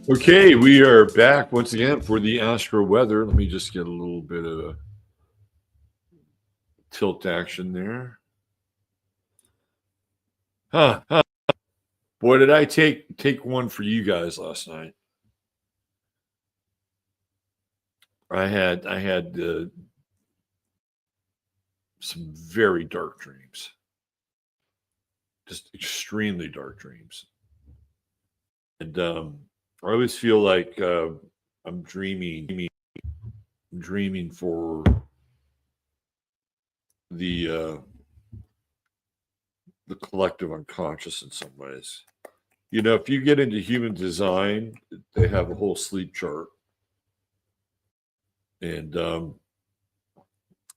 Okay, we are back once again for the Astro Weather. Let me just get a little bit of a tilt action there. Huh. Boy, did I take one for you guys last night. I had some very dark dreams, just extremely dark dreams, and I always feel like I'm dreaming for the collective unconscious in some ways. You know, if you get into human design, they have a whole sleep chart, and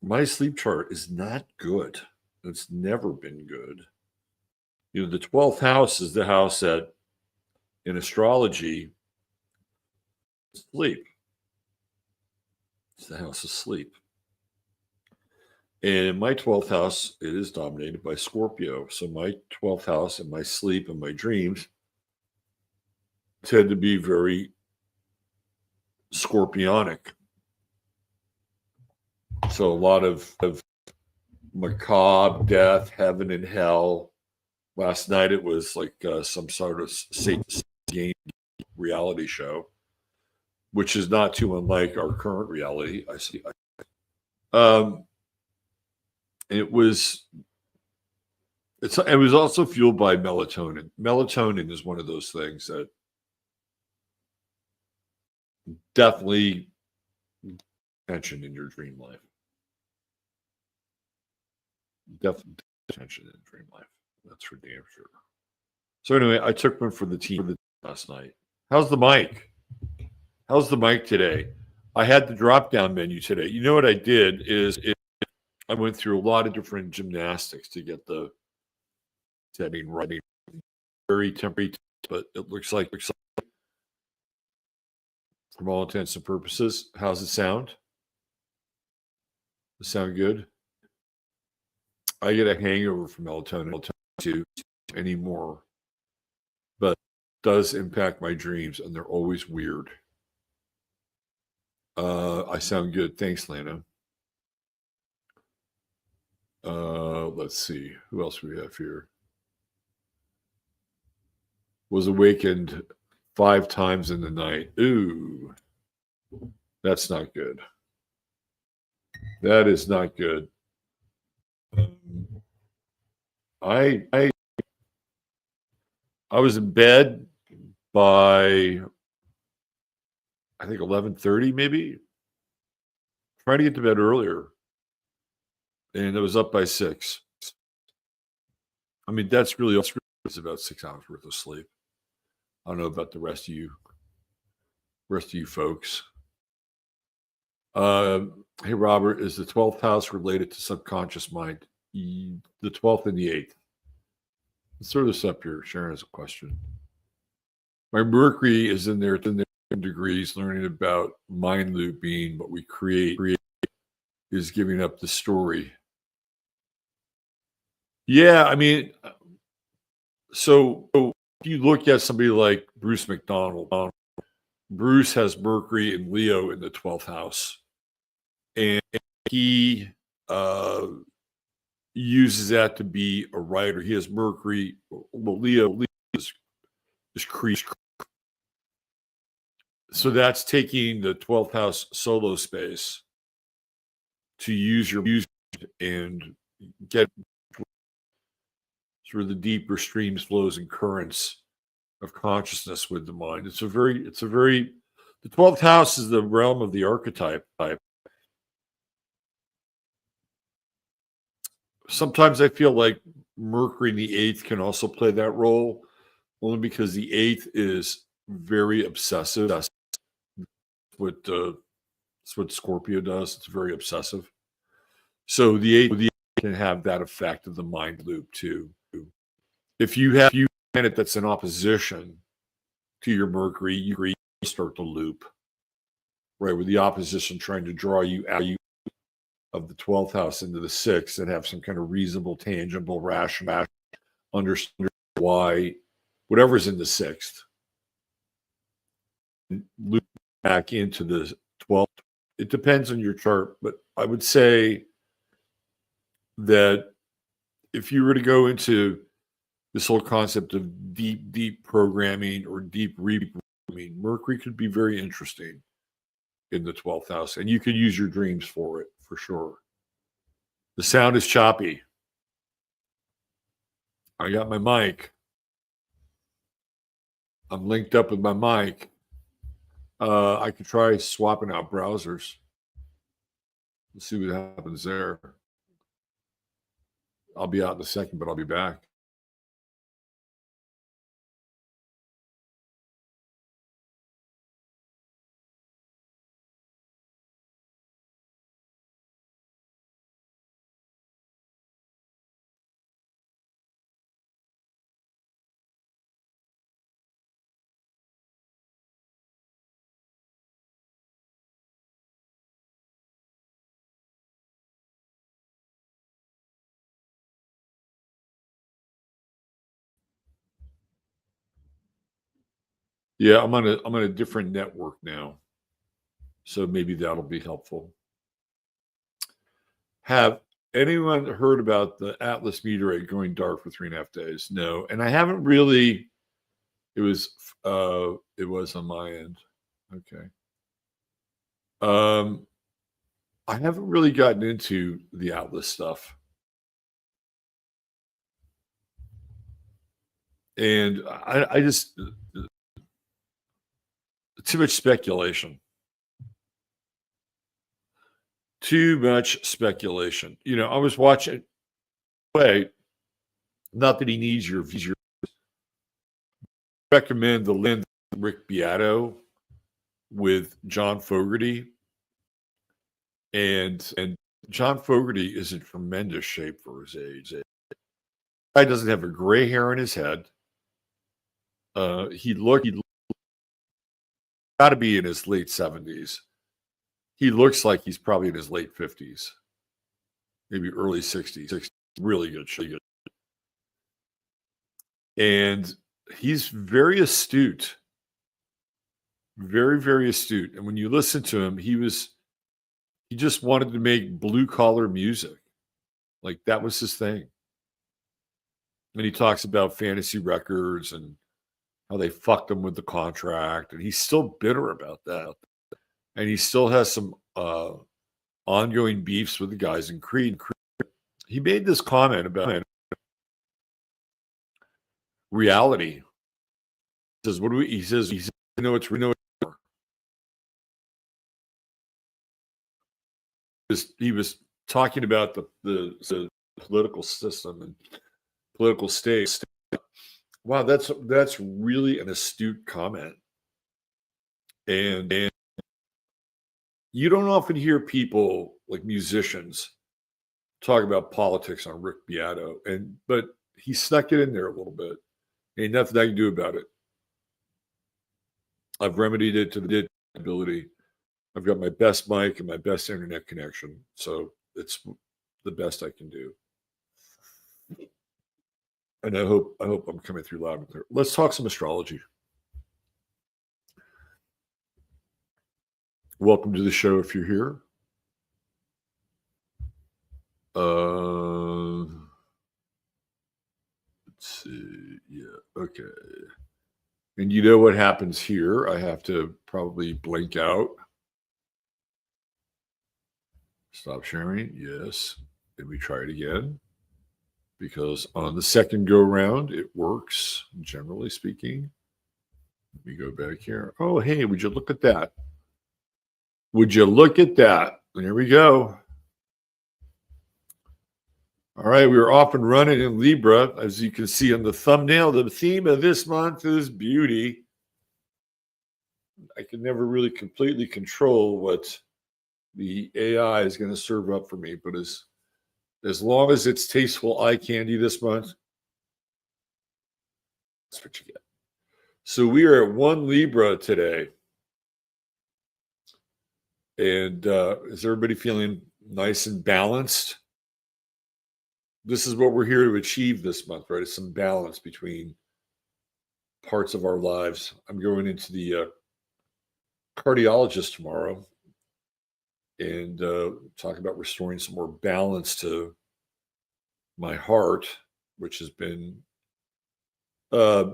my sleep chart is not good. It's never been good. You know, the 12th house is the house that in astrology sleep. It's the house of sleep. And in my 12th house, it is dominated by Scorpio. So my 12th house and my sleep and my dreams tend to be very scorpionic. So a lot of macabre, death, heaven and hell. Last night it was like some sort of Satan game reality show, which is not too unlike our current reality. I see. It was also fueled by melatonin. Melatonin is one of those things that definitely tension in your dream life. Definitely tension in dream life. That's for damn sure. So anyway, I took one for the team last night. How's the mic? How's the mic today? I had the drop-down menu today. You know what I did is I went through a lot of different gymnastics to get the setting right. Very temporary, but it looks like from all intents and purposes. How's it sound? Does it sound good? I get a hangover from melatonin too anymore, but it does impact my dreams, and they're always weird. I sound good. Thanks, Lana. Let's see. Who else we have here? Was awakened 5 times in the night. Ooh, that's not good. That is not good. I was in bed by I think 11:30 maybe. Trying to get to bed earlier, and I was up by 6. I mean, that's about 6 hours worth of sleep. I don't know about the rest of you folks. Hey, Robert, is the 12th house related to subconscious mind? The 12th and the 8th. Let's throw this up here. Sharon has a question. My Mercury is in there 10 degrees, learning about mind looping. What we create is giving up the story. Yeah, I mean, so if you look at somebody like Bruce McDonald, Bruce has Mercury and Leo in the 12th house, and he uses that to be a writer. He has Mercury. Well, Leo is Creed. So that's taking the 12th house solo space to use your music and get through the deeper streams, flows, and currents of consciousness with the mind. The 12th house is the realm of the archetype. Sometimes I feel like Mercury in the 8th can also play that role, only because the 8th is very obsessive. That's what Scorpio does. It's very obsessive. So the 8th can have that effect of the mind loop too. If you have a planet that's in opposition to your Mercury, you start the loop, right? With the opposition trying to draw you out of the 12th house into the 6th and have some kind of reasonable, tangible, rational understand why whatever's in the 6th loop back into the 12th. It depends on your chart, but I would say that if you were to go into this whole concept of deep programming or deep reprogramming, Mercury could be very interesting in the 12th house, and you could use your dreams for it, for sure. The sound is choppy. I got my mic. I'm linked up with my mic. I could try swapping out browsers. Let's see what happens there. I'll be out in a second, but I'll be back. Yeah, I'm on a different network now, so maybe that'll be helpful. Have anyone heard about the Atlas meteorite going dark for 3.5 days? No, and I haven't really. It was on my end. Okay. I haven't really gotten into the Atlas stuff, and I just too much speculation. Too much speculation. You know, I was watching. Wait, not that he needs your views. Recommend the Lynn Rick Beato with John Fogerty, and John Fogerty is in tremendous shape for his age. Guy doesn't have a gray hair in his head. He got to be in his late 70s. He looks like he's probably in his late 50s, maybe early 60s. Really good shape. And he's very astute. Very, very astute. And when you listen to him, he just wanted to make blue collar music. Like that was his thing. And he talks about fantasy records and how they fucked him with the contract. And he's still bitter about that. And he still has some ongoing beefs with the guys in Creed. He made this comment about reality. He says, he says, you know, it's he was talking about the political system and political state. Wow, that's really an astute comment. And you don't often hear people like musicians talk about politics on Rick Beato, but he snuck it in there a little bit. Ain't nothing I can do about it. I've remedied it to the ability. I've got my best mic and my best internet connection, so it's the best I can do. And I hope I'm coming through loud and clear. Let's talk some astrology. Welcome to the show if you're here. Let's see. Yeah, okay. And you know what happens here? I have to probably blink out. Stop sharing. Yes. And we try it again. Because on the second go round, it works, generally speaking. Let me go back here. Oh, hey, would you look at that? Would you look at that? There we go. All right, we are off and running in Libra. As you can see on the thumbnail, the theme of this month is beauty. I can never really completely control what the AI is going to serve up for me, but as long as it's tasteful eye candy this month, that's what you get. So we are at 1 Libra today. And is everybody feeling nice and balanced? This is what we're here to achieve this month, right? It's some balance between parts of our lives. I'm going into the cardiologist tomorrow and talk about restoring some more balance to my heart, which has been uh,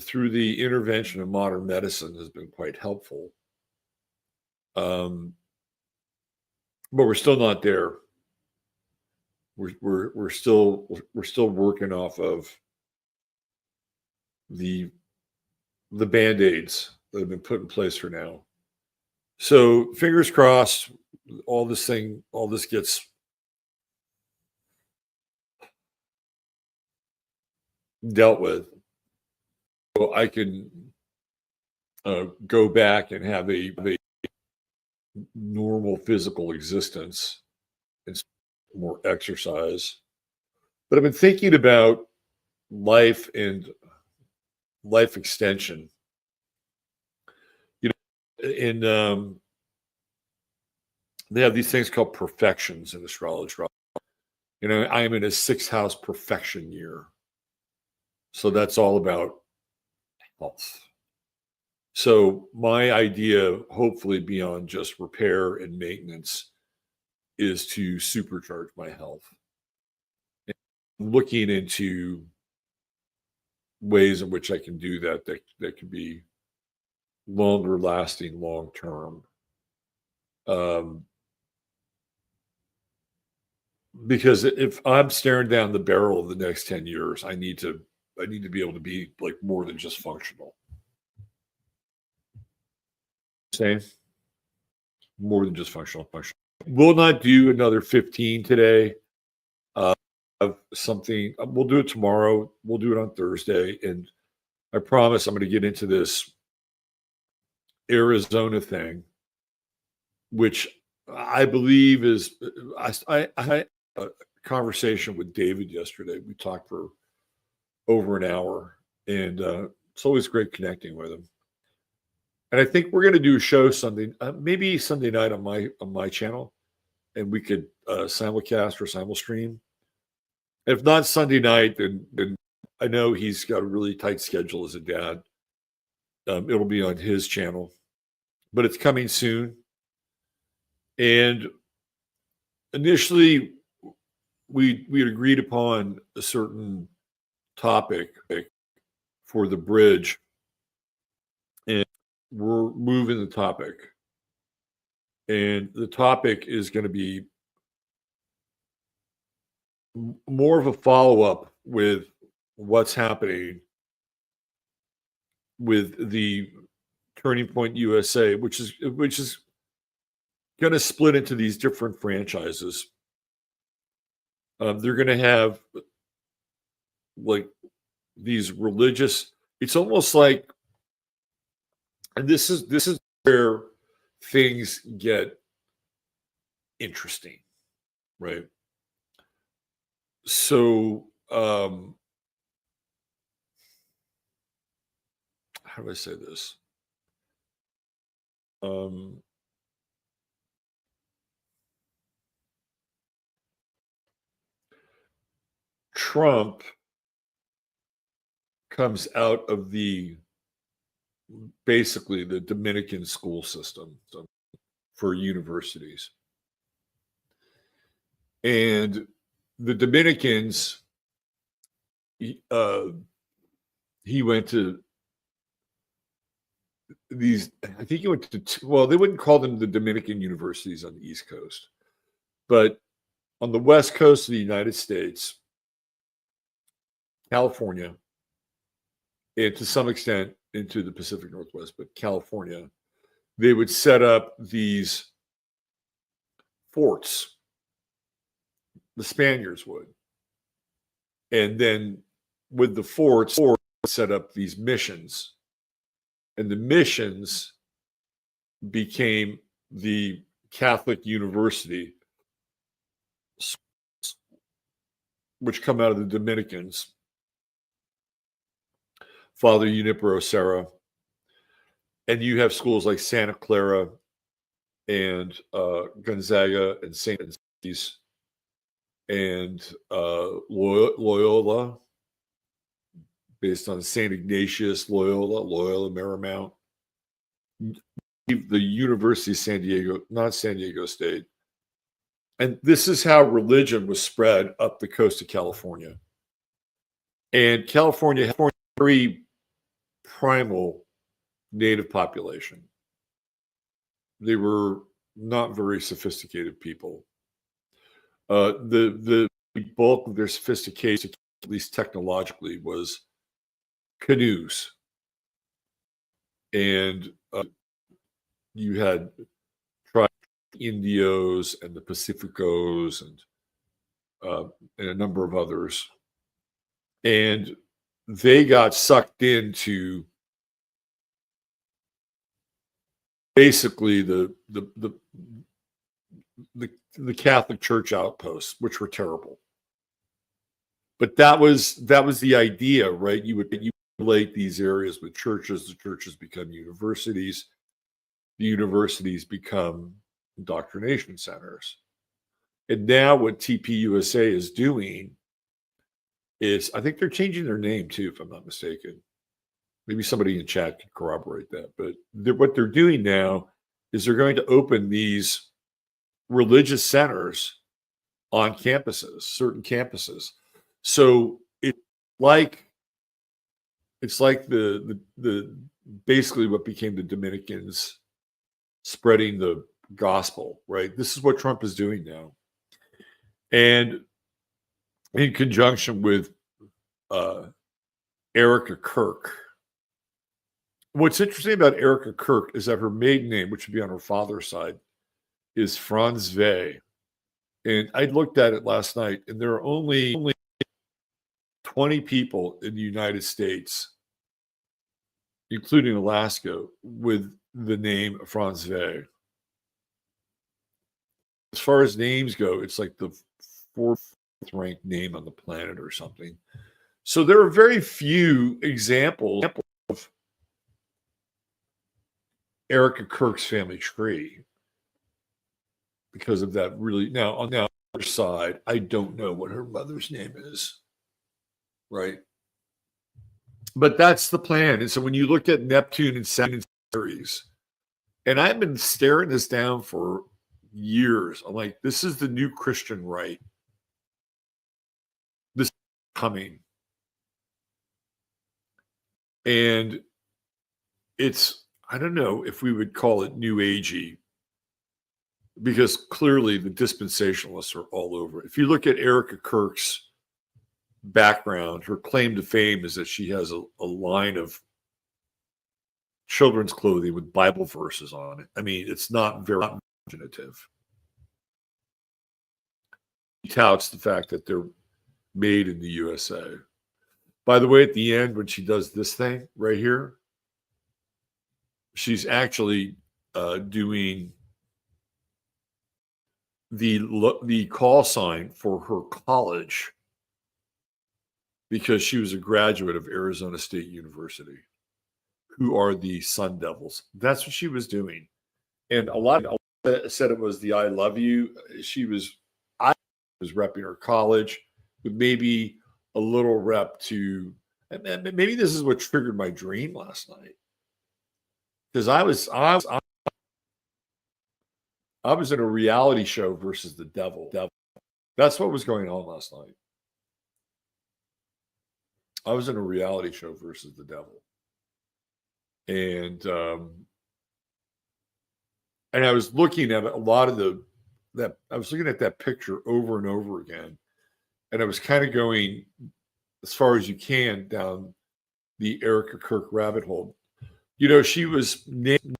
through the intervention of modern medicine has been quite helpful. But we're still not there. We're still working off of the band-aids that have been put in place for now. So fingers crossed, all this gets dealt with. So I can go back and have a normal physical existence and more exercise. But I've been thinking about life and life extension. You know, in they have these things called perfections in astrology. You know, I am in a 6th house perfection year. So that's all about health. So my idea, hopefully beyond just repair and maintenance, is to supercharge my health. And looking into ways in which I can do that can be longer lasting, long term. Because if I'm staring down the barrel of the next 10 years, I need to be able to be like more than just functional. Same, more than just functional. We'll not do another 15 today. Of something, we'll do it tomorrow. We'll do it on Thursday, and I promise I'm going to get into this Arizona thing, which I believe is. I had a conversation with David yesterday. We talked for over an hour, and it's always great connecting with him. And I think we're going to do a show maybe Sunday night on my channel, and we could simulcast or simulstream. If not Sunday night, then I know he's got a really tight schedule as a dad. It'll be on his channel, but it's coming soon. And initially, we had agreed upon a certain topic for the bridge, and we're moving the topic. And the topic is going to be more of a follow-up with what's happening with the Turning Point USA, which is going to split into these different franchises. They're going to have like these religious. It's almost like, and this is where things get interesting, right? So, how do I say this? Trump comes out of basically the Dominican school system for universities. And the Dominicans, he went to these, I think he went to, well, they wouldn't call them the Dominican universities on the East Coast, but on the West Coast of the United States, California, and to some extent into the Pacific Northwest, but California, they would set up these forts. The Spaniards would. And then with the forts, set up these missions. And the missions became the Catholic university, which come out of the Dominicans. Father Junipero Serra. And you have schools like Santa Clara and Gonzaga and St. Anselm and Loyola, based on St. Ignatius, Loyola Marymount. the University of San Diego, not San Diego State. And this is how religion was spread up the coast of California. And California had a very primal native population. They were not very sophisticated people. The bulk of their sophistication, at least technologically, was canoes. And you had tribes, Indios and the Pacificos and a number of others. And they got sucked into basically the Catholic Church outposts, which were terrible. But that was the idea, right? You relate these areas with churches. The churches become universities. The universities become indoctrination centers. And now what TPUSA is doing is, I think they're changing their name too, if I'm not mistaken. Maybe somebody in chat can corroborate that. But what they're doing now is they're going to open these religious centers on campuses, certain campuses. So it's like the basically what became the Dominicans spreading the gospel, right? This is what Trump is doing now. And in conjunction with Erica Kirk. What's interesting about Erica Kirk is that her maiden name, which would be on her father's side, is Franz Vey. And I looked at it last night, and there are only 20 people in the United States, including Alaska, with the name Franz Vey. As far as names go, it's like the fourth ranked name on the planet or something. So there are very few examples of Erica Kirk's family tree because of that. Really, now on the other side, I don't know what her mother's name is, right? But that's the plan. And so when you look at Neptune and Saturn series, and I've been staring this down for years. I'm like, this is the new Christian right. This is coming. And it's, I don't know if we would call it new agey, because clearly the dispensationalists are all over it. If you look at Erica Kirk's background, her claim to fame is that she has a line of children's clothing with Bible verses on it. I mean, it's not very imaginative. She touts the fact that they're made in the USA. By the way, at the end, when she does this thing right here, she's actually doing the call sign for her college, because she was a graduate of Arizona State University, who are the Sun Devils. That's what she was doing. And a lot said it was the I love you. She was repping her college with maybe a little rep to, maybe this is what triggered my dream last night. Because I was in a reality show versus the devil. That's what was going on last night. I was in a reality show versus the devil. And I was looking at a lot of I was looking at that picture over and over again. And I was kind of going as far as you can down the Erica Kirk rabbit hole. You know, she was named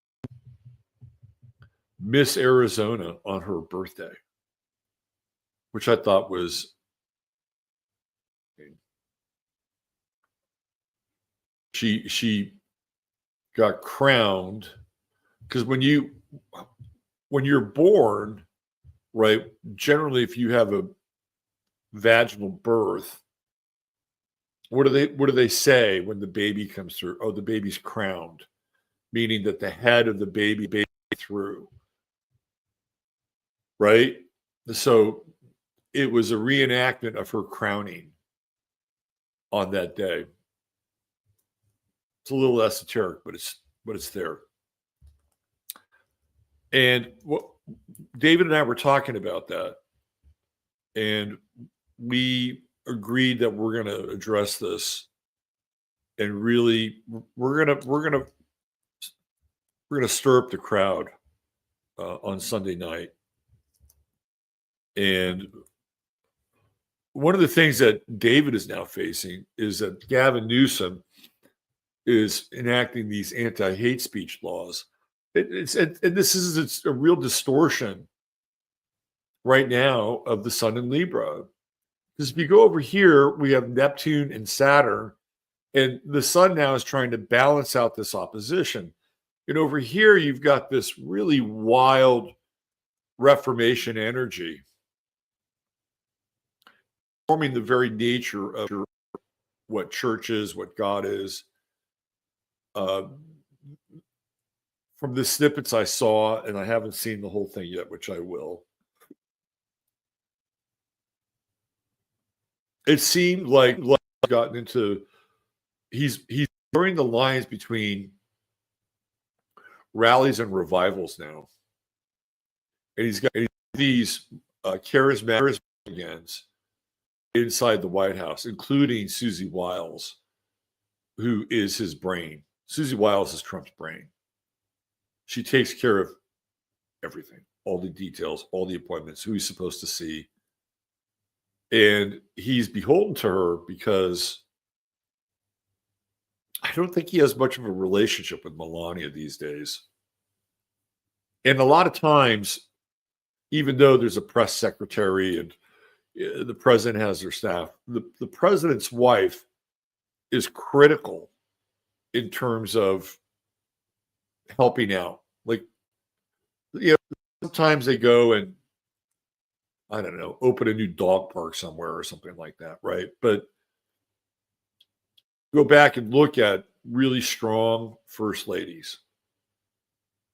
Miss Arizona on her birthday, which I thought was, she got crowned, because when you're born, right, generally if you have a vaginal birth, what do they say when the baby comes through? Oh, the baby's crowned, meaning that the head of the baby through, right? So it was a reenactment of her crowning on that day. It's a little esoteric, but it's there. And what David and I were talking about that, and we agreed that we're going to address this, and really we're gonna stir up the crowd on Sunday night. And one of the things that David is now facing is that Gavin Newsom is enacting these anti-hate speech laws. And this is it's a real distortion right now of the sun in Libra. Because if you go over here, we have Neptune and Saturn, and the sun now is trying to balance out this opposition. And over here, you've got this really wild Reformation energy forming the very nature of what church is, what God is. From the snippets I saw, and I haven't seen the whole thing yet, which I will, it seemed like he's gotten into, he's blurring the lines between rallies and revivals now. And he's got these charismatic inside the White House, including Susie Wiles, who is his brain. Susie Wiles is Trump's brain. She takes care of everything, all the details, all the appointments, who he's supposed to see. And he's beholden to her because I don't think he has much of a relationship with Melania these days. And a lot of times, even though there's a press secretary and the president has their staff, the president's wife is critical in terms of helping out. Like, sometimes they go and, I don't know, open a new dog park somewhere or something like that, right? But go back and look at really strong first ladies.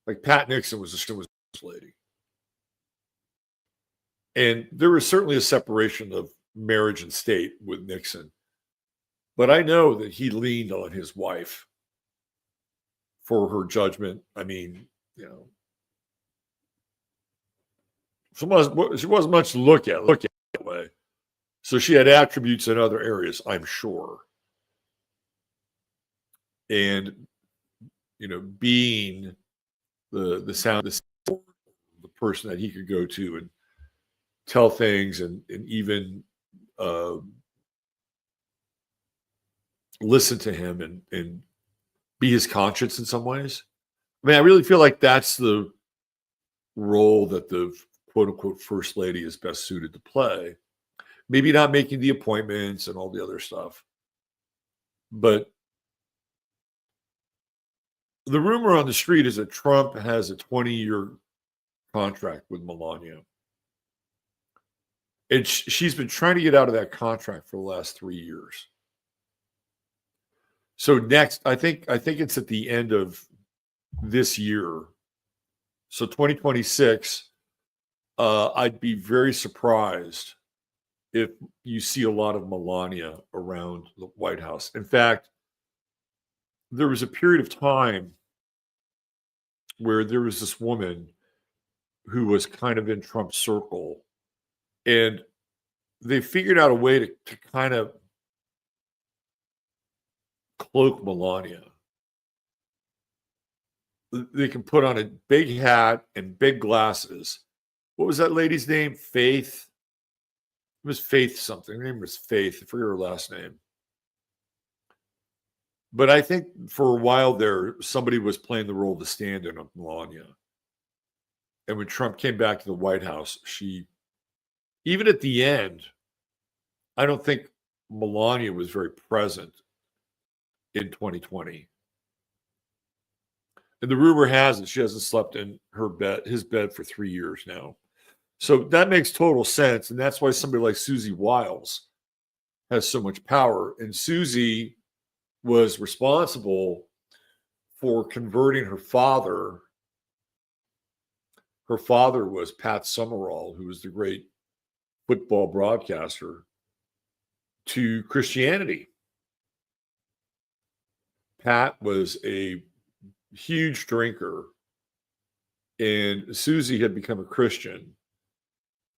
Like Pat Nixon was a first lady. And there was certainly a separation of marriage and state with Nixon. But I know that he leaned on his wife for her judgment. I mean, she wasn't much to look at that way. So she had attributes in other areas, I'm sure. And, being the sound, the person that he could go to and tell things and even listen to him and be his conscience in some ways. I mean, I really feel like that's the role that the quote unquote first lady is best suited to play. Maybe not making the appointments and all the other stuff. But the rumor on the street is that Trump has a 20-year contract with Melania. And she's been trying to get out of that contract for the last 3 years. So next, I think it's at the end of this year. So 2026, I'd be very surprised if you see a lot of Melania around the White House. In fact, there was a period of time where there was this woman who was kind of in Trump's circle, and they figured out a way to kind of cloak Melania. They can put on a big hat and big glasses. What was that lady's name? Faith? It was Faith something. Her name was Faith. I forget her last name. But I think for a while there, somebody was playing the role of the stand-in of Melania. And when Trump came back to the White House, even at the end, I don't think Melania was very present in 2020. And the rumor has it she hasn't slept in his bed for 3 years now. So that makes total sense. And that's why somebody like Susie Wiles has so much power. And Susie was responsible for converting her father. Her father was Pat Summerall, who was the great football broadcaster, to Christianity. Pat was a huge drinker And Susie had become a Christian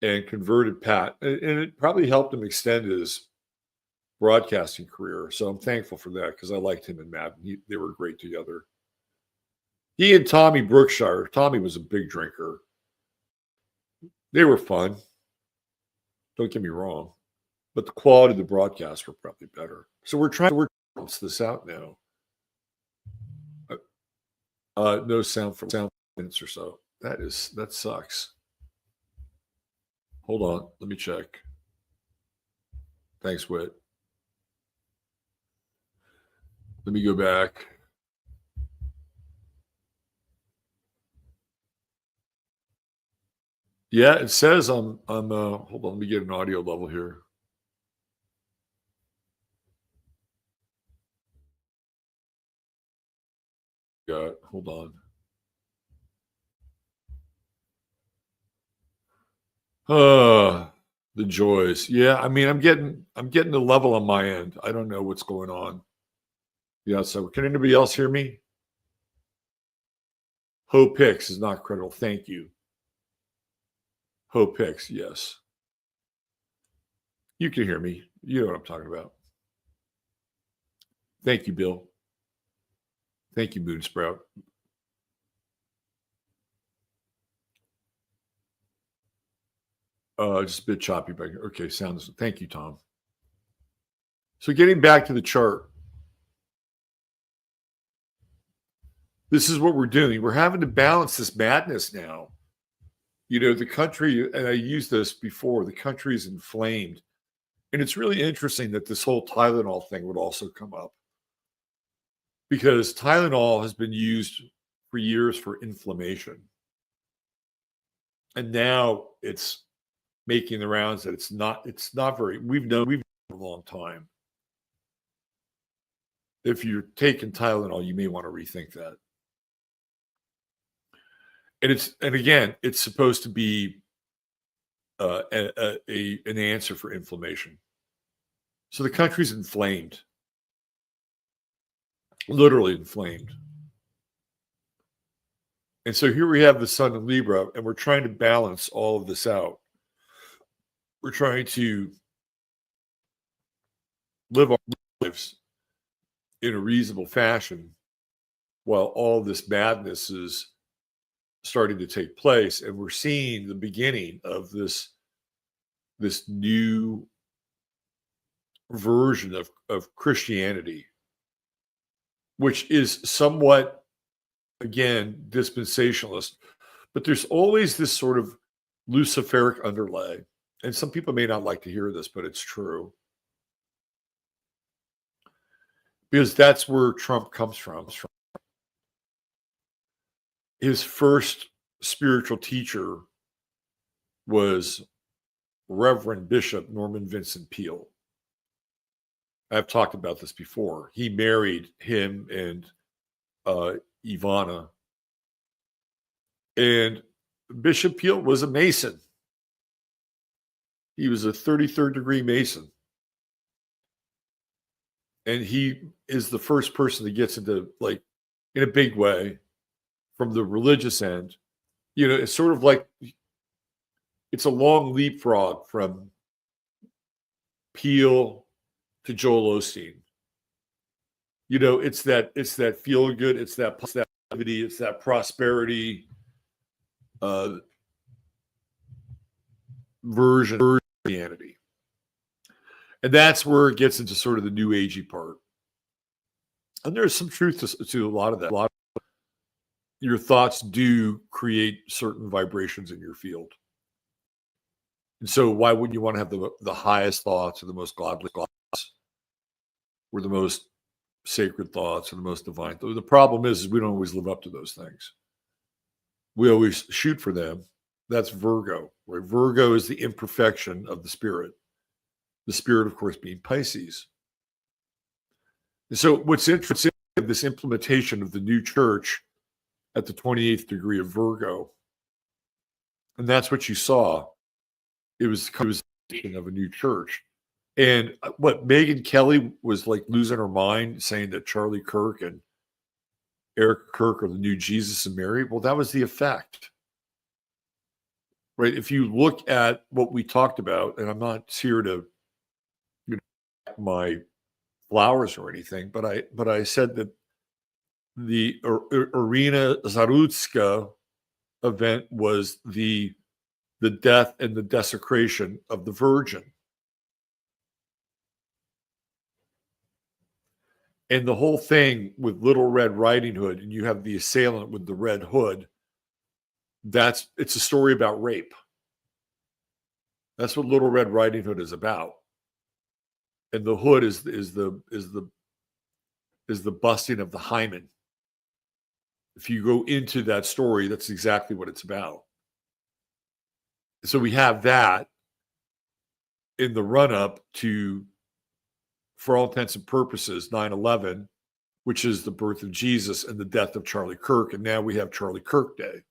and converted Pat, and it probably helped him extend his broadcasting career. So I'm thankful for that because I liked him and Matt. They were great together. He and Tommy Brookshire. Tommy was a big drinker. They were fun. Don't get me wrong. But the quality of the broadcasts were probably better. So we're trying to balance this out now. No sound for minutes or so. That sucks. Hold on. Let me check. Thanks, Whit. Let me go back. Yeah, it says hold on, let me get an audio level here. Hold on. The joys. Yeah, I mean, I'm getting the level on my end. I don't know what's going on. Yeah, so can anybody else hear me? Ho Pix is not credible. Thank you. Ho Pix, yes. You can hear me. You know what I'm talking about. Thank you, Bill. Thank you, Moonsprout. Just a bit choppy back here. Okay, sounds. Thank you, Tom. So getting back to the chart. This is what we're doing. We're having to balance this madness now. You know, the country, and I used this before, the country is inflamed. And it's really interesting that this whole Tylenol thing would also come up. Because Tylenol has been used for years for inflammation. And now it's making the rounds that it's not very, we've known for a long time. If you're taking Tylenol, you may want to rethink that. And again, it's supposed to be an answer for inflammation. So the country's inflamed, literally inflamed. And so here we have the sun in Libra, and we're trying to balance all of this out. We're trying to live our lives in a reasonable fashion while all of this madness is starting to take place. And we're seeing the beginning of this new version of Christianity, which is somewhat, again, dispensationalist, but there's always this sort of Luciferic underlay. And some people may not like to hear this, but it's true. Because that's where Trump comes from. His first spiritual teacher was Reverend Bishop Norman Vincent Peale. I've talked about this before. He married him and Ivana. And Bishop Peale was a Mason. He was a 33rd degree Mason. And he is the first person that gets into, like, in a big way, from the religious end. You know, it's sort of like, it's a long leapfrog from Peale to Joel Osteen. You know, it's that feel good, it's that positivity, it's that prosperity version of Christianity. And that's where it gets into sort of the new agey part. And there's some truth to a lot of that. Your thoughts do create certain vibrations in your field. And so why wouldn't you want to have the highest thoughts or the most godly thoughts or the most sacred thoughts or the most divine? The problem is we don't always live up to those things. We always shoot for them. That's Virgo, right? Virgo is the imperfection of the spirit. The spirit, of course, being Pisces. And so what's interesting is this implementation of the new church at the 28th degree of Virgo. And that's what you saw. It was of a new church. And what Megyn Kelly was like losing her mind, saying that Charlie Kirk and Eric Kirk are the new Jesus and Mary. Well, that was the effect. right? If you look at what we talked about, and I'm not here to my flowers or anything, but I said that the Irina Zarutska event was the death and the desecration of the Virgin. And the whole thing with Little Red Riding Hood, and you have the assailant with the red hood, it's a story about rape. That's what Little Red Riding Hood is about. And the hood is the busting of the hymen. If you go into that story, that's exactly what it's about. So we have that in the run-up to, for all intents and purposes, 9/11, which is the birth of Jesus and the death of Charlie Kirk. And now we have Charlie Kirk Day.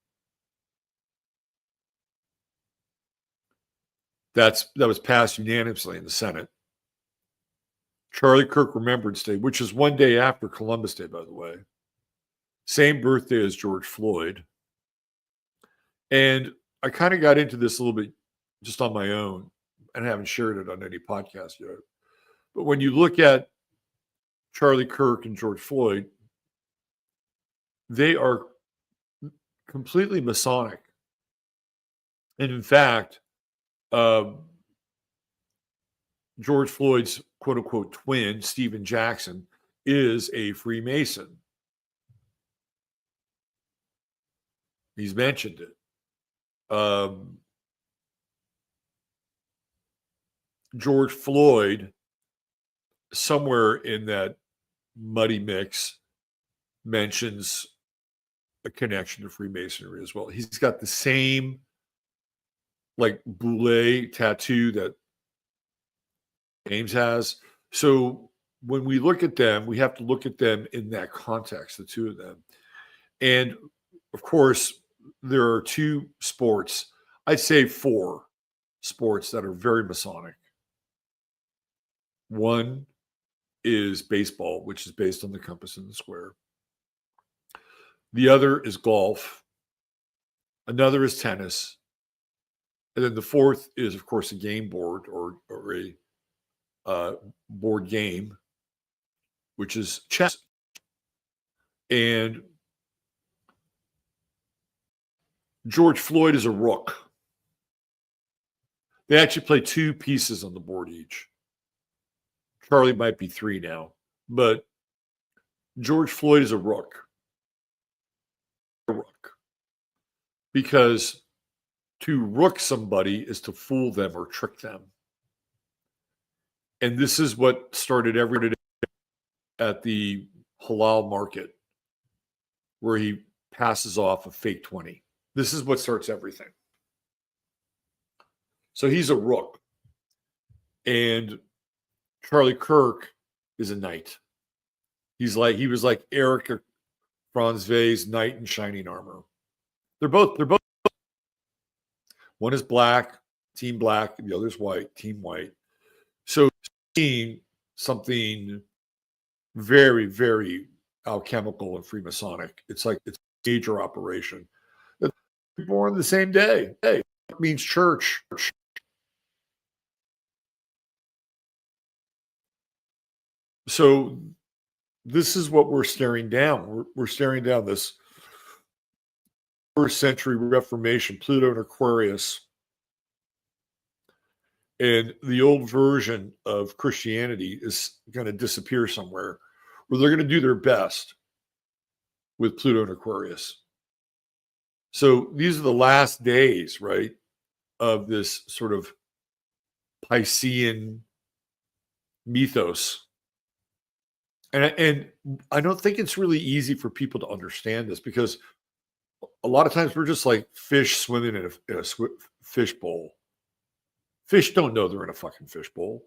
That was passed unanimously in the Senate. Charlie Kirk Remembrance Day, which is one day after Columbus Day, by the way. Same birthday as George Floyd. And I kind of got into this a little bit just on my own, and I haven't shared it on any podcast yet. But when you look at Charlie Kirk and George Floyd, they are completely Masonic. And in fact, George Floyd's quote unquote twin, Stephen Jackson, is a Freemason. He's mentioned it. George Floyd, somewhere in that muddy mix, mentions a connection to Freemasonry as well. He's got the same like boule tattoo that James has. So when we look at them, we have to look at them in that context, the two of them. And of course, there are two sports, I'd say 4 sports that are very Masonic. One is baseball, which is based on the compass and the square. The other is golf. Another is tennis. And then the fourth is, of course, a game board or a board game, which is chess. And George Floyd is a rook. They actually play 2 pieces on the board each. Charlie might be 3 now, but George Floyd is a rook. Because to rook somebody is to fool them or trick them. And this is what started every day at the halal market, where he passes off a fake 20. This is what starts everything. So he's a rook. And Charlie Kirk is a knight. He was like Eric Franzwe's knight in shining armor. They're both. One is black, team black, the other is white, team white. So seeing something very, very alchemical and Freemasonic. It's like it's a major operation. They're born the same day. Hey, it means church. So this is what we're staring down. We're staring down this first century Reformation, Pluto and Aquarius. And the old version of Christianity is going to disappear somewhere, where they're going to do their best with Pluto and Aquarius. So these are the last days, right, of this sort of Piscean mythos. And I don't think it's really easy for people to understand this, because a lot of times we're just like fish swimming in a fish bowl. Fish don't know they're in a fucking fish bowl.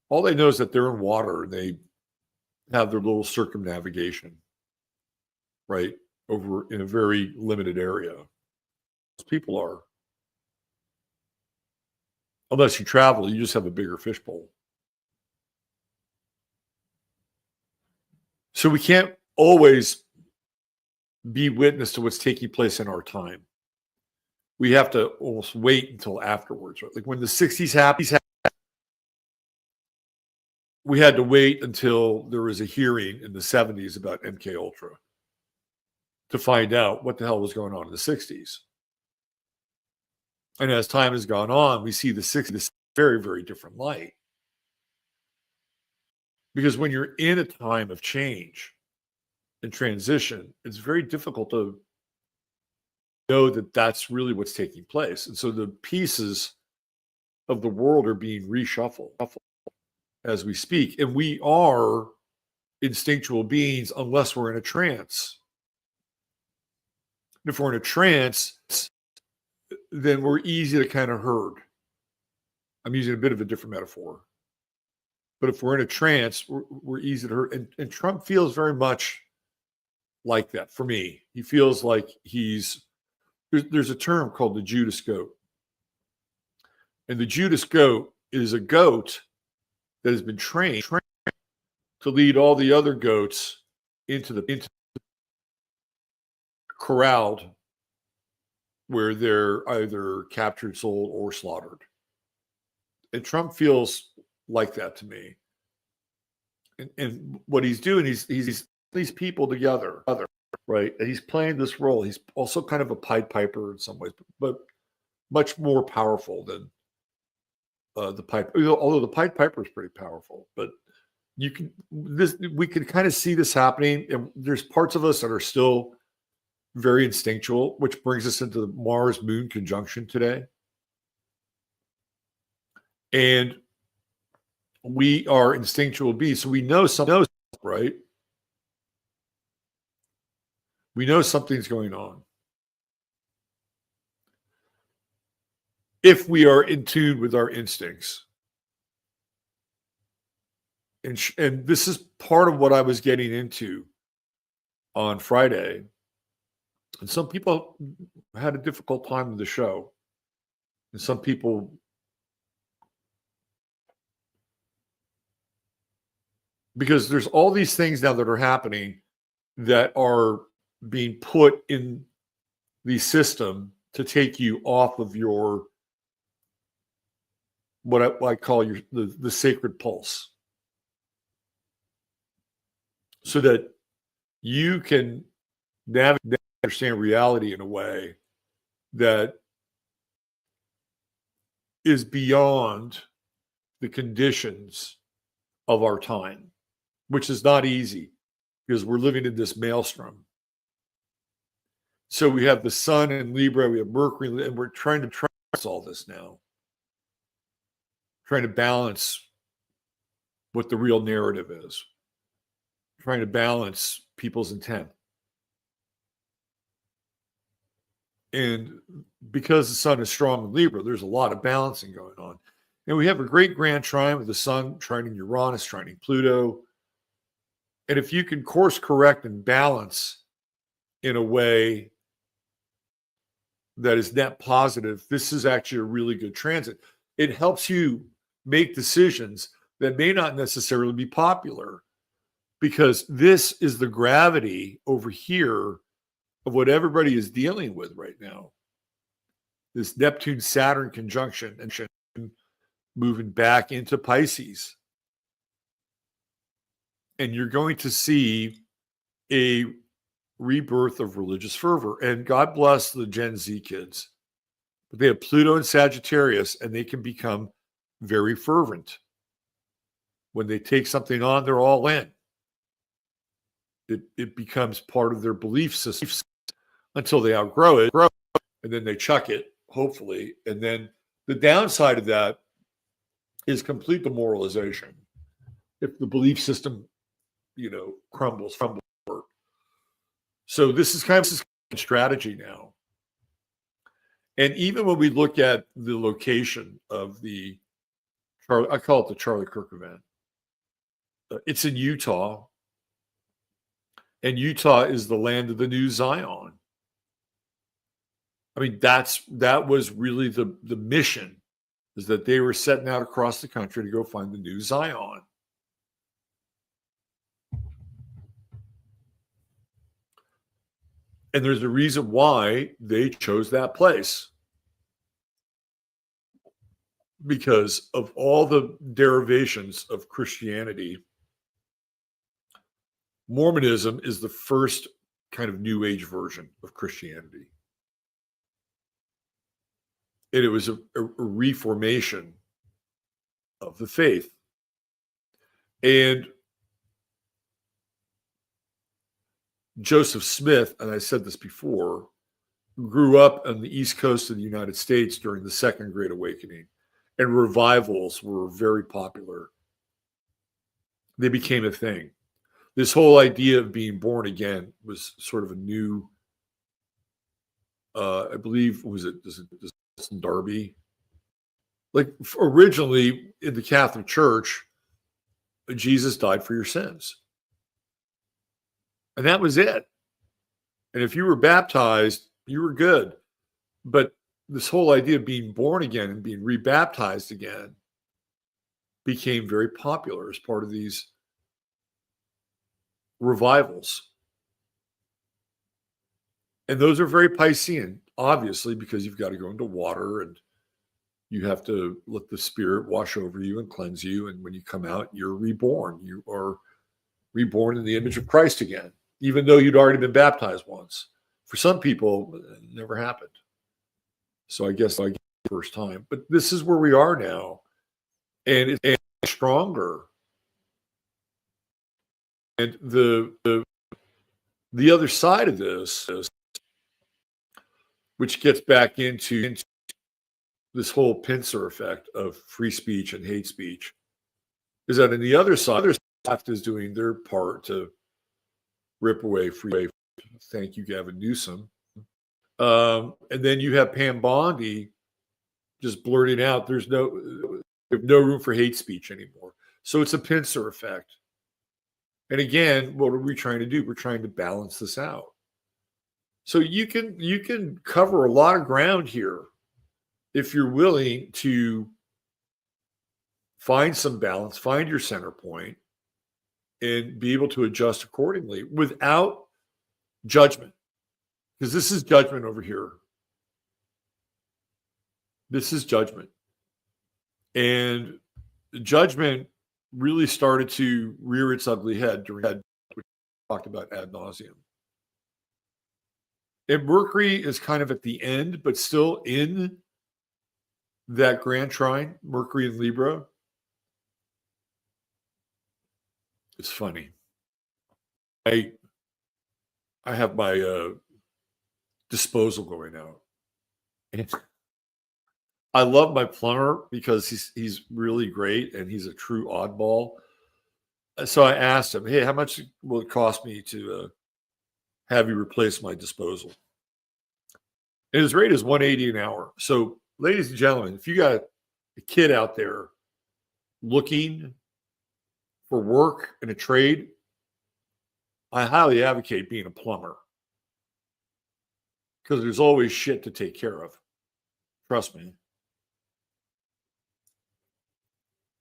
All they know is that they're in water and they have their little circumnavigation, right, over in a very limited area. Most people are. Unless you travel, you just have a bigger fish bowl. So we can't always be witness to what's taking place in our time. we have to almost wait until afterwards. Right? Like when the 60s happened, we had to wait until there was a hearing in the 70s about MK Ultra to find out what the hell was going on in the 60s. And as time has gone on, we see the 60s very, very different light. Because when you're in a time of change and transition, it's very difficult to know that that's really what's taking place. And so the pieces of the world are being reshuffled as we speak. And we are instinctual beings unless we're in a trance. And if we're in a trance, then we're easy to kind of herd. I'm using a bit of a different metaphor. But if we're in a trance, we're easy to hurt. And Trump feels very much like that for me. He feels like there's a term called the Judas goat. And the Judas goat is a goat that has been trained to lead all the other goats into corralled where they're either captured, sold, or slaughtered. And Trump feels like that to me. And what he's doing, he's these people together, right? And he's playing this role. He's also kind of a Pied Piper in some ways, but much more powerful than the Pied. Although the Pied Piper is pretty powerful, but we can kind of see this happening. And there's parts of us that are still very instinctual, which brings us into the Mars-Moon conjunction today. And we are instinctual beings, so we know something, right? We know something's going on. If we are in tune with our instincts. And this is part of what I was getting into on Friday. And some people had a difficult time with the show. And some people because there's all these things now that are happening that are being put in the system to take you off of your what I call the sacred pulse, so that you can navigate, understand reality in a way that is beyond the conditions of our time, which is not easy because we're living in this maelstrom. So we have the sun in Libra, we have Mercury, and we're trying to balance all this now. Trying to balance what the real narrative is. Trying to balance people's intent. And because the sun is strong in Libra, there's a lot of balancing going on. And we have a great grand trine with the sun trining Uranus, trining Pluto. And if you can course correct and balance in a way that is net positive, this is actually a really good transit. It helps you make decisions that may not necessarily be popular, because this is the gravity over here of what everybody is dealing with right now. This Neptune-Saturn conjunction and moving back into Pisces. And you're going to see a rebirth of religious fervor. And God bless the Gen Z kids. But they have Pluto and Sagittarius, and they can become very fervent. When they take something on, they're all in. It becomes part of their belief system until they outgrow it, and then they chuck it, hopefully. And then the downside of that is complete demoralization. If the belief system, crumbles. So this is kind of a strategy now. And even when we look at the location of I call it the Charlie Kirk event. It's in Utah. And Utah is the land of the new Zion. I mean, that was really the mission, is that they were setting out across the country to go find the new Zion. And there's a reason why they chose that place. because of all the derivations of Christianity, Mormonism is the first kind of New Age version of Christianity. And it was a reformation of the faith. And Joseph Smith, and I said this before, grew up on the East Coast of the United States during the Second Great Awakening, and revivals were very popular. They became a thing. This whole idea of being born again was sort of a new, I believe, was it Darby? Like originally in the Catholic Church, Jesus died for your sins. And that was it. And if you were baptized, you were good. But this whole idea of being born again and being rebaptized again became very popular as part of these revivals. And those are very Piscean, obviously, because you've got to go into water and you have to let the Spirit wash over you and cleanse you. And when you come out, you're reborn. You are reborn in the image of Christ again, even though you'd already been baptized once. For some people, it never happened. So I guess the first time. But this is where we are now. And it's stronger. And the other side of this is, which gets back into this whole pincer effect of free speech and hate speech, is that on the other side, the left is doing their part to rip away free. Thank you, Gavin Newsom. And then you have Pam Bondi just blurting out, there's no room for hate speech anymore. So it's a pincer effect. And again, what are we trying to do? We're trying to balance this out. So you can cover a lot of ground here if you're willing to find some balance, find your center point, and be able to adjust accordingly without judgment. Because this is judgment over here. This is judgment. And judgment really started to rear its ugly head during which we talked about ad nauseum. And Mercury is kind of at the end, but still in that grand trine, Mercury in Libra. It's funny. I have my disposal going out. And I love my plumber because he's really great and he's a true oddball. So I asked him, hey, how much will it cost me to have you replace my disposal? And his rate is $180 an hour. So, ladies and gentlemen, if you got a kid out there looking for work in a trade, I highly advocate being a plumber because there's always shit to take care of. Trust me.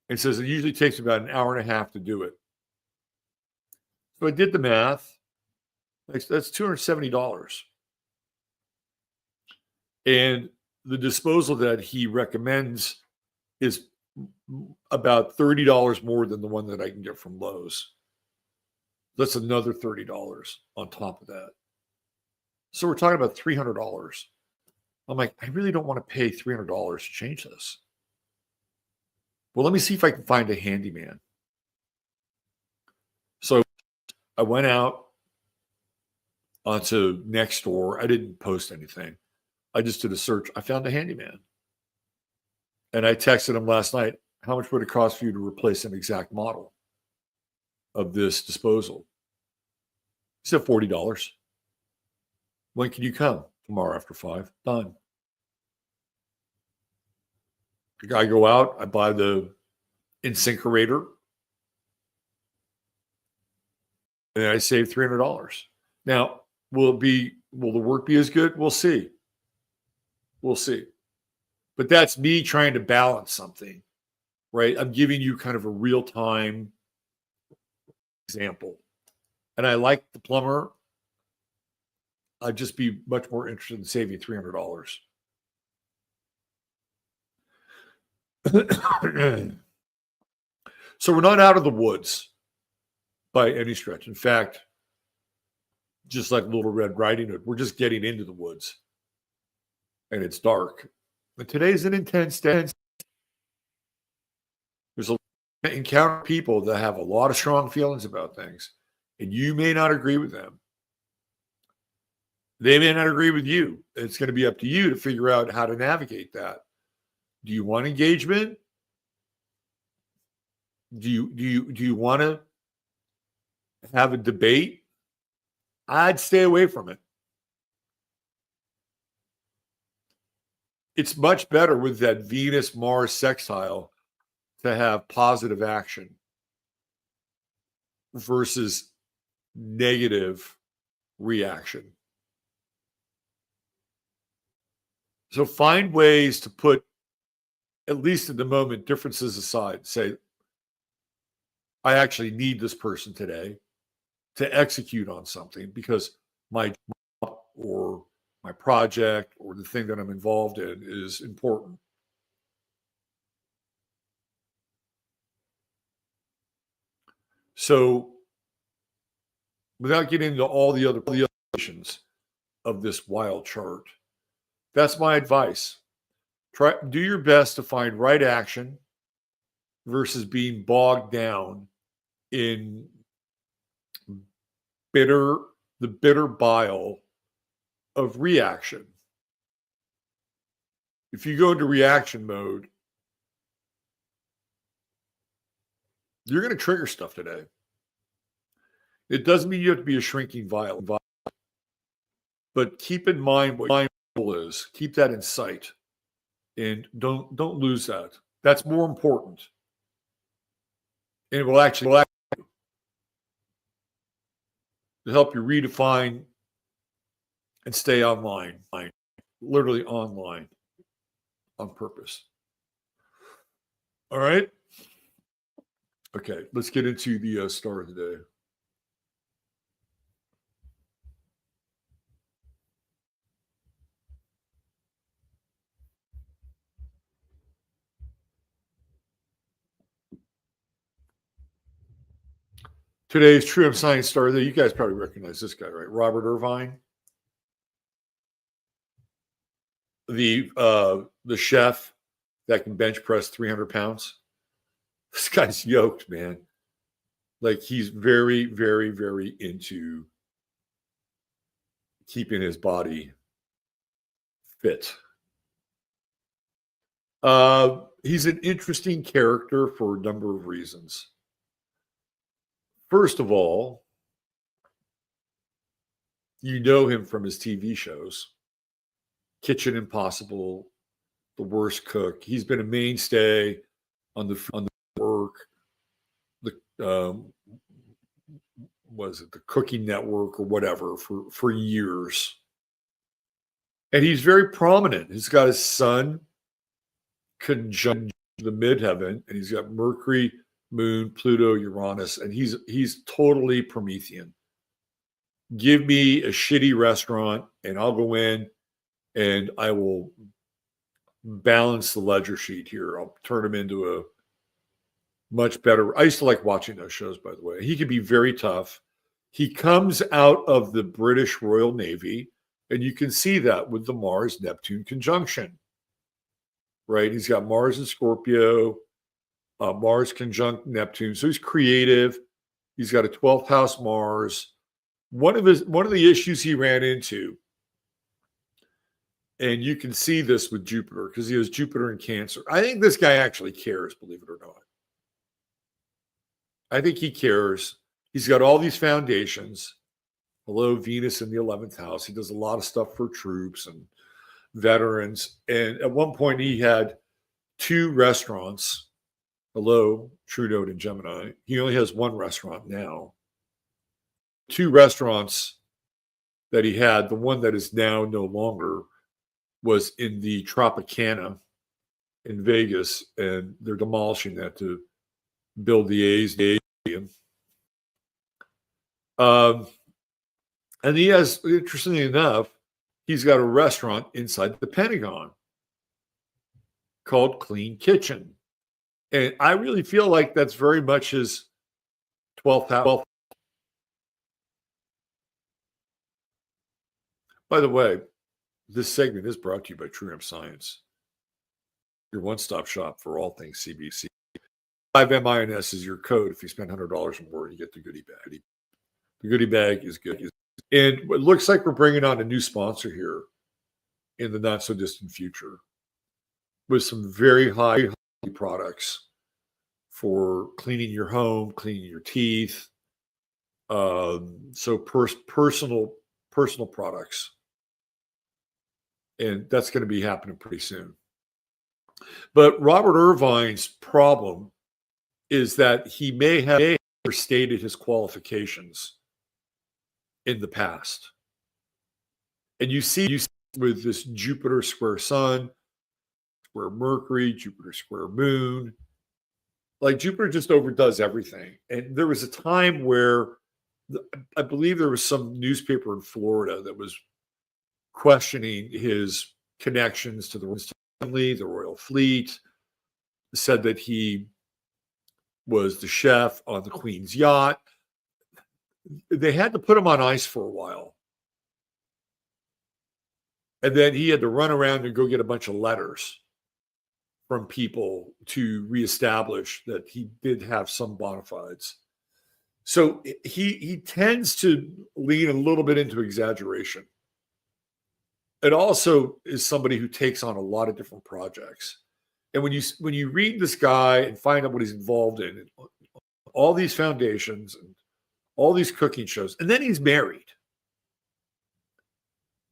It says it usually takes about an hour and a half to do it. So I did the math. That's $270. And the disposal that he recommends is about $30 more than the one that I can get from Lowe's. That's another $30 on top of that. So we're talking about $300. I'm like, I really don't want to pay $300 to change this. Well, let me see if I can find a handyman. So I went out onto Nextdoor. I didn't post anything. I just did a search. I found a handyman. And I texted him last night, how much would it cost for you to replace an exact model of this disposal? He said $40. When can you come? Tomorrow after 5. Done. I go out, I buy the incinerator, and I save $300. Now, will the work be as good? We'll see. We'll see. But that's me trying to balance something, right? I'm giving you kind of a real-time example. And I like the plumber. I'd just be much more interested in saving $300. So we're not out of the woods by any stretch. In fact, just like Little Red Riding Hood, we're just getting into the woods, and it's dark. But today's an intense day. There's a encounter people that have a lot of strong feelings about things, and you may not agree with them. They may not agree with you. It's going to be up to you to figure out how to navigate that. Do you want engagement? Do you want to have a debate? I'd stay away from it. It's much better with that Venus-Mars sextile to have positive action versus negative reaction. So find ways to put, at least at the moment, differences aside. Say, I actually need this person today to execute on something because my job or my project or the thing that I'm involved in is important. So without getting into all the other implications of this wild chart, that's my advice. Do your best to find right action versus being bogged down in the bitter bile of reaction. If you go into reaction mode, you're going to trigger stuff today. It doesn't mean you have to be a shrinking vial, but keep in mind what your goal is. Keep that in sight, and don't lose that. That's more important, and it will actually help you redefine and stay online, literally online, on purpose. All right. Okay, let's get into the star of the day. Today's True Hemp Science star of the day. You guys probably recognize this guy, right? Robert Irvine, the chef that can bench press 300 pounds. This guy's yoked, man. Like he's very, very, very into keeping his body fit. He's an interesting character for a number of reasons. First of all, you know him from his TV shows, Kitchen Impossible, The Worst Cook. He's been a mainstay on the work, the was it the Cooking Network or whatever for years, and he's very prominent. He's got his sun conjunct the midheaven, and he's got Mercury, Moon, Pluto, Uranus, and he's totally Promethean. Give me a shitty restaurant, and I'll go in, and I will balance the ledger sheet here. I'll turn him into a much better. I used to like watching those shows, by the way. He can be very tough. He comes out of the British Royal Navy, and you can see that with the Mars-Neptune conjunction, right? He's got Mars in Scorpio, Mars conjunct Neptune. So he's creative. He's got a 12th house Mars. One of the issues he ran into, and you can see this with Jupiter because he has Jupiter in Cancer. I think this guy actually cares, believe it or not. I think he cares. He's got all these foundations. Hello, Venus in the 11th house. He does a lot of stuff for troops and veterans. And at one point, he had 2 restaurants. Hello, True Note and Gemini. He only has 1 restaurant now. 2 restaurants that he had, the one that is now no longer, was in the Tropicana in Vegas, and they're demolishing that to build the A's stadium. And he has, interestingly enough, he's got a restaurant inside the Pentagon called Clean Kitchen. And I really feel like that's very much his 12th house. By the way, this segment is brought to you by True Hemp Science, your one-stop shop for all things CBC. 5MINS is your code. If you spend $100 or more, you get the goodie bag. The goodie bag is good. And it looks like we're bringing on a new sponsor here in the not so distant future with some very high products for cleaning your home, cleaning your teeth. So personal products. And that's going to be happening pretty soon. But Robert Irvine's problem is that he may have overstated his qualifications in the past. And you see with this Jupiter square Sun, square Mercury, Jupiter square Moon, like Jupiter just overdoes everything. And there was a time where I believe there was some newspaper in Florida that was questioning his connections to the family, the royal fleet, said that he was the chef on the Queen's yacht. They had to put him on ice for a while. And then he had to run around and go get a bunch of letters from people to reestablish that he did have some bona fides. So he tends to lean a little bit into exaggeration. It also is somebody who takes on a lot of different projects. And when you read this guy and find out what he's involved in, all these foundations and all these cooking shows, and then he's married.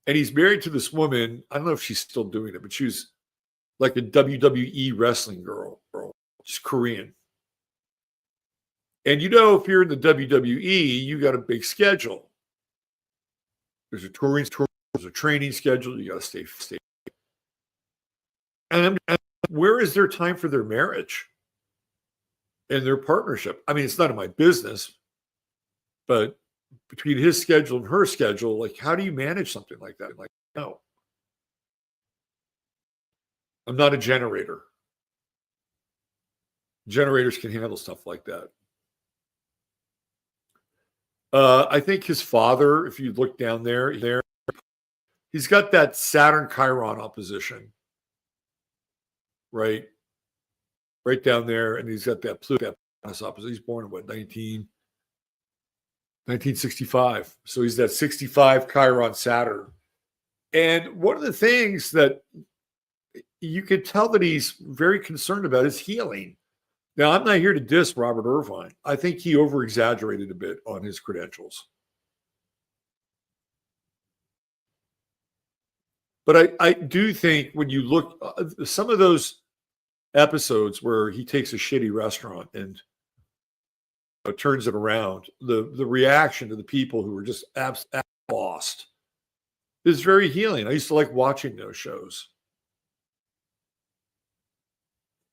And he's married to this woman. I don't know if she's still doing it, but she was like a WWE wrestling girl. She's Korean. And if you're in the WWE, you got a big schedule. There's a touring, there's a training schedule. You got to stay. And where is there time for their marriage and their partnership? I mean, it's none of my business, but between his schedule and her schedule, like, how do you manage something like that? Like, no, I'm not a generator. Generators can handle stuff like that. I think his father, if you look down there, he's got that Saturn Chiron opposition, right down there, and he's got that Pluto opposition. He's born in 1965. So he's that 65 Chiron Saturn. And one of the things that you could tell that he's very concerned about is healing. Now, I'm not here to diss Robert Irvine. I think he over-exaggerated a bit on his credentials. But I do think when you look, some of those episodes where he takes a shitty restaurant and turns it around, the reaction to the people who were just absolutely lost is very healing. I used to like watching those shows.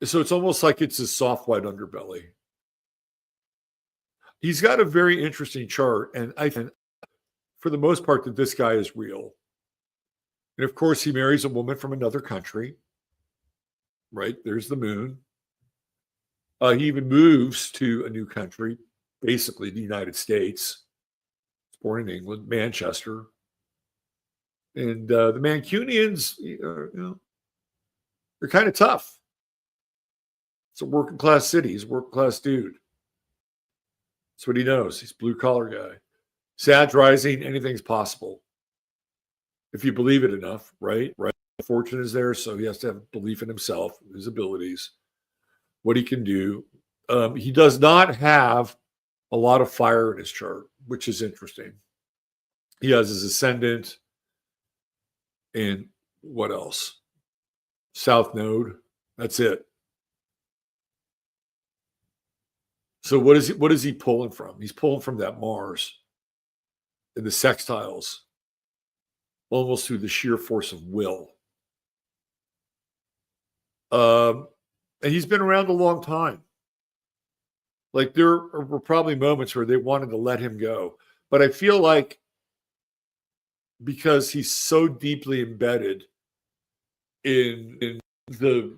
So it's almost like it's his soft white underbelly. He's got a very interesting chart, and I think for the most part that this guy is real. And of course, he marries a woman from another country. Right? There's the moon. He even moves to a new country, basically the United States. He's born in England, Manchester. And the Mancunians, they're kind of tough. It's a working class city. He's a working class dude. That's what he knows. He's a blue collar guy. Sag rising, anything's possible. If you believe it enough, right? Fortune is there, so he has to have belief in himself, his abilities, what he can do. He does not have a lot of fire in his chart, which is interesting. He has his ascendant and what else? South Node. That's it. So what is he pulling from? He's pulling from that Mars and the sextiles, almost through the sheer force of will. And he's been around a long time. Like there were probably moments where they wanted to let him go. But I feel like because he's so deeply embedded in the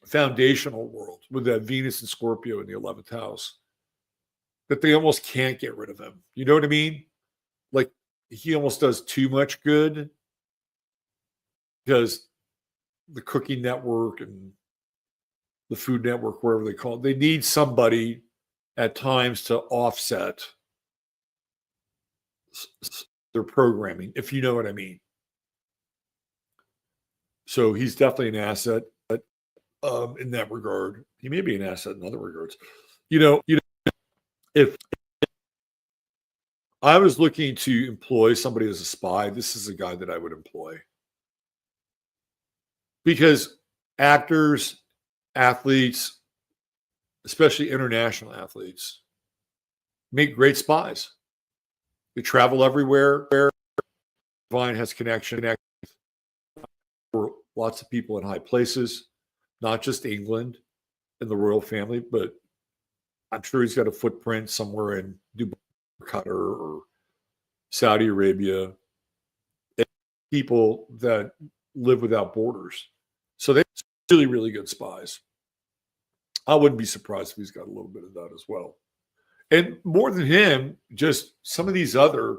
foundational world with that Venus and Scorpio in the 11th house, that they almost can't get rid of him. You know what I mean? Like, he almost does too much good because the Cooking Network and the Food Network, wherever they call it, they need somebody at times to offset their programming, if you know what I mean. So he's definitely an asset in that regard. He may be an asset in other regards. You know, if I was looking to employ somebody as a spy, this is a guy that I would employ. Because actors, athletes, especially international athletes, make great spies. They travel everywhere. Irvine has connection for lots of people in high places, not just England and the royal family, but I'm sure he's got a footprint somewhere in Dubai, Qatar, or Saudi Arabia. And people that live without borders. So they're really, really good spies. I wouldn't be surprised if he's got a little bit of that as well. And more than him, just some of these other,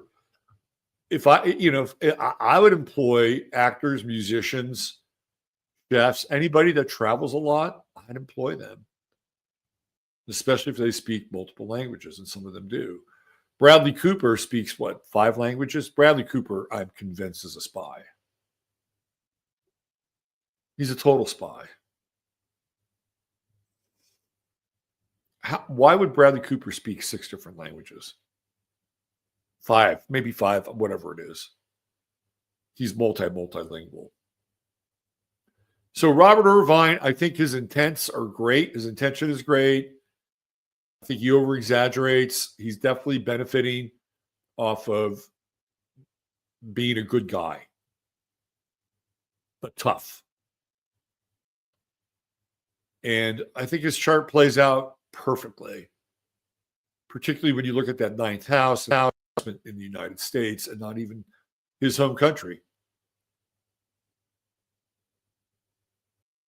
I would employ actors, musicians, chefs, anybody that travels a lot, I'd employ them, especially if they speak multiple languages, and some of them do. Bradley Cooper speaks, 5 languages? Bradley Cooper, I'm convinced, is a spy. He's a total spy. Why would Bradley Cooper speak 6 different languages? 5, maybe 5, whatever it is. He's multilingual. So Robert Irvine, I think his intents are great. His intention is great. I think he over-exaggerates. He's definitely benefiting off of being a good guy, but tough. And I think his chart plays out perfectly, particularly when you look at that 9th house in the United States and not even his home country.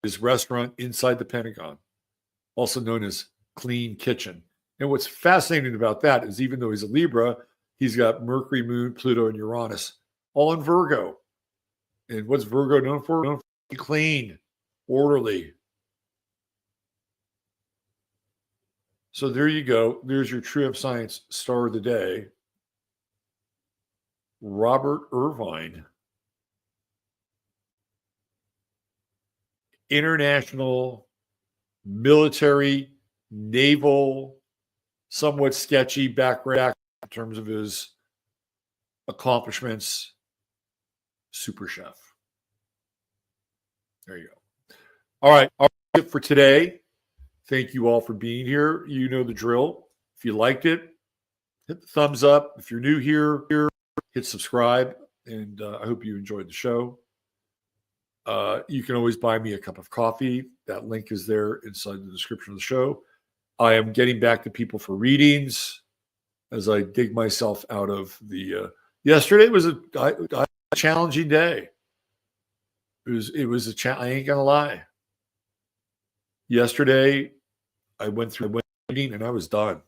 His restaurant inside the Pentagon, also known as Clean Kitchen. And what's fascinating about that is, even though he's a Libra, he's got Mercury, Moon, Pluto, and Uranus all in Virgo. And what's Virgo known for? Known for clean, orderly. So there you go. There's your True Hemp Science star of the day, Robert Irvine. International, military, naval, somewhat sketchy background in terms of his accomplishments. Super chef. There you go. All right. That's it for today. Thank you all for being here. You know the drill. If you liked it, hit the thumbs up. If you're new here, hit subscribe. And I hope you enjoyed the show. You can always buy me a cup of coffee. That link is there inside the description of the show. I am getting back to people for readings as I dig myself out of the. Yesterday was a challenging day. It was a challenge. I ain't gonna lie. Yesterday, I went through a reading and I was done.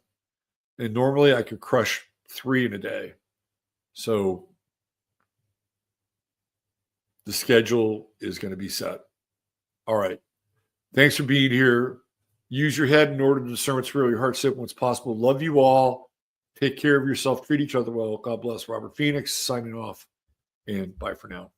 And normally I could crush 3 in a day. So the schedule is going to be set. All right. Thanks for being here. Use your head in order to discern what's real, your heart set what's possible. Love you all. Take care of yourself. Treat each other well. God bless. Robert Phoenix signing off. And bye for now.